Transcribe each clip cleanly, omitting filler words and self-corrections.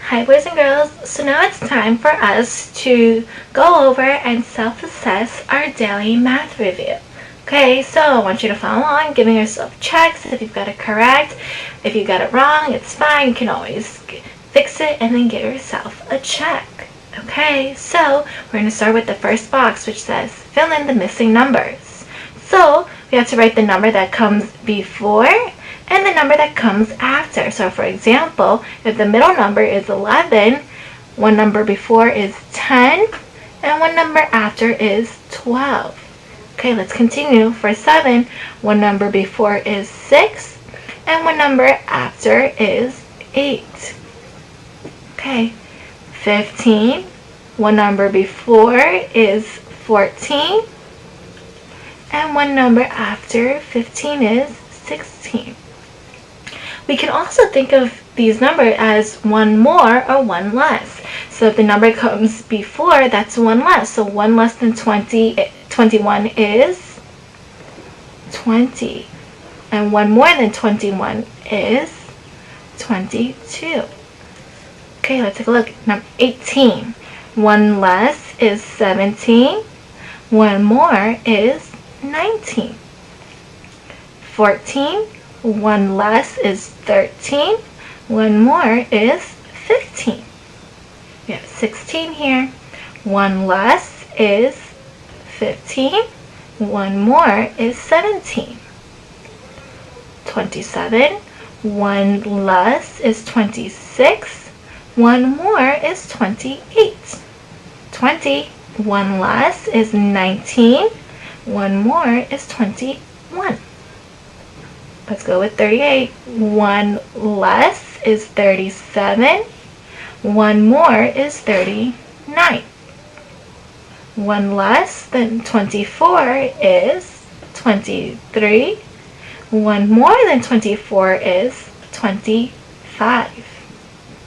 Hi boys and girls, so now it's time for us to go over and self-assess our daily math review. Okay, so I want you to follow along, giving yourself checks if you've got it correct. If you got it wrong, it's fine, you can always fix it and then give yourself a check. Okay, so we're going to start with the first box, which says fill in the missing numbers. So we have to write the number that comes before and the number that comes after. So for example, if the middle number is 11, one number before is 10, and one number after is 12. Okay, let's continue. For 7, one number before is 6, and one number after is 8. Okay, 15, one number before is 14, and one number after 15 is 16. We can also think of these numbers as one more or one less. So if the number comes before, that's one less. So 1 less than 21 is 20. And 1 more than 21 is 22. Okay, let's take a look. Number 18. 1 less is 17. 1 more is 19. 14. 1 less is 13. 1 more is 15. We have 16 here. 1 less is 15. 1 more is 17. 27. 1 less is 26. 1 more is 28. 20. 1 less is 19. 1 more is 21. Let's go with 38. 1 less is 37. 1 more is 39. 1 less than 24 is 23. 1 more than 24 is 25.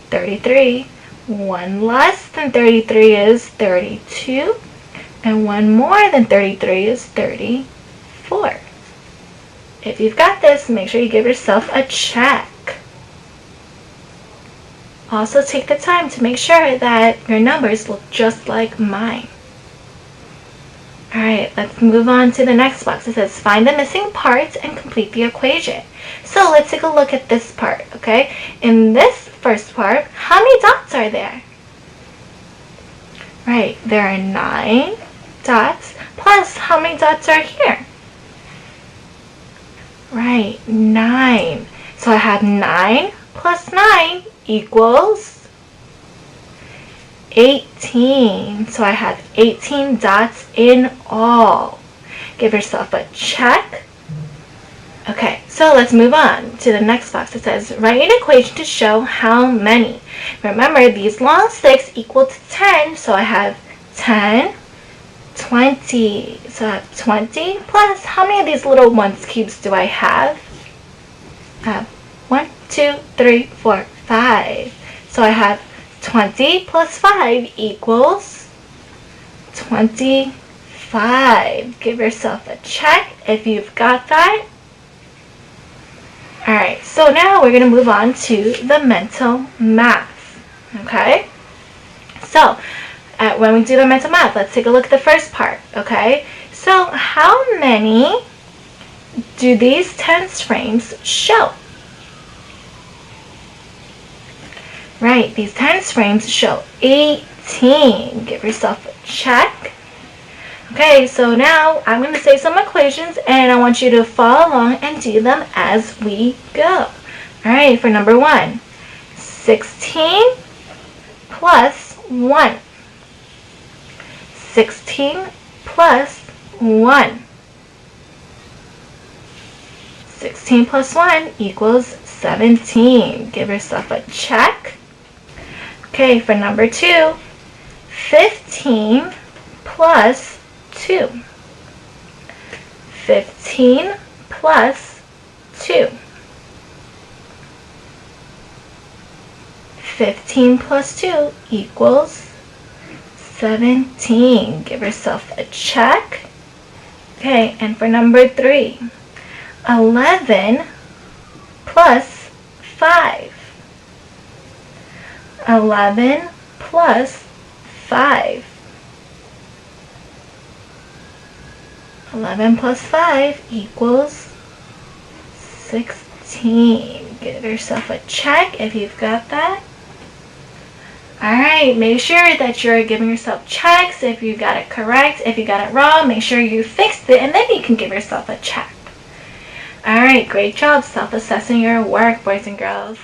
33. 1 less than 33 is 32. And 1 more than 33 is 34. If you've got this, make sure you give yourself a check. Also take the time to make sure that your numbers look just like mine. Alright, let's move on to the next box. It says find the missing parts and complete the equation. So let's take a look at this part, okay? In this first part, how many dots are there? Right, there are 9 dots, plus how many dots are here? Right, 9. So I have 9 plus 9 equals 18. So I have 18 dots in all. Give yourself a check. Okay, so let's move on to the next box. It says write an equation to show how many. Remember, these long sticks equal to 10, so I have 10, 20. So I have 20 plus how many of these little ones cubes do I have? I have 1, 2, 3, 4, 5. So I have 20 plus 5 equals 25. Give yourself a check if you've got that. Alright, so now we're going to move on to the mental math. Okay? So, when we do the mental math, let's take a look at the first part, okay? So, how many do these tens frames show? Right, these tens frames show 18. Give yourself a check. Okay, so now I'm going to say some equations, and I want you to follow along and do them as we go. Alright, for number 1, 16 plus 1. 16 plus 1. 16 plus 1 equals 17. Give yourself a check. Okay, for number 2, 15 plus 2. 15 plus 2. 15 plus 2 equals 17. Give yourself a check. Okay, and for number 3, 11 plus 5. 11 plus 5. 11 plus 5 equals 16. Give yourself a check if you've got that. Alright, make sure that you're giving yourself checks if you got it correct. If you got it wrong, make sure you fixed it, and then you can give yourself a check. Alright, great job self-assessing your work, boys and girls.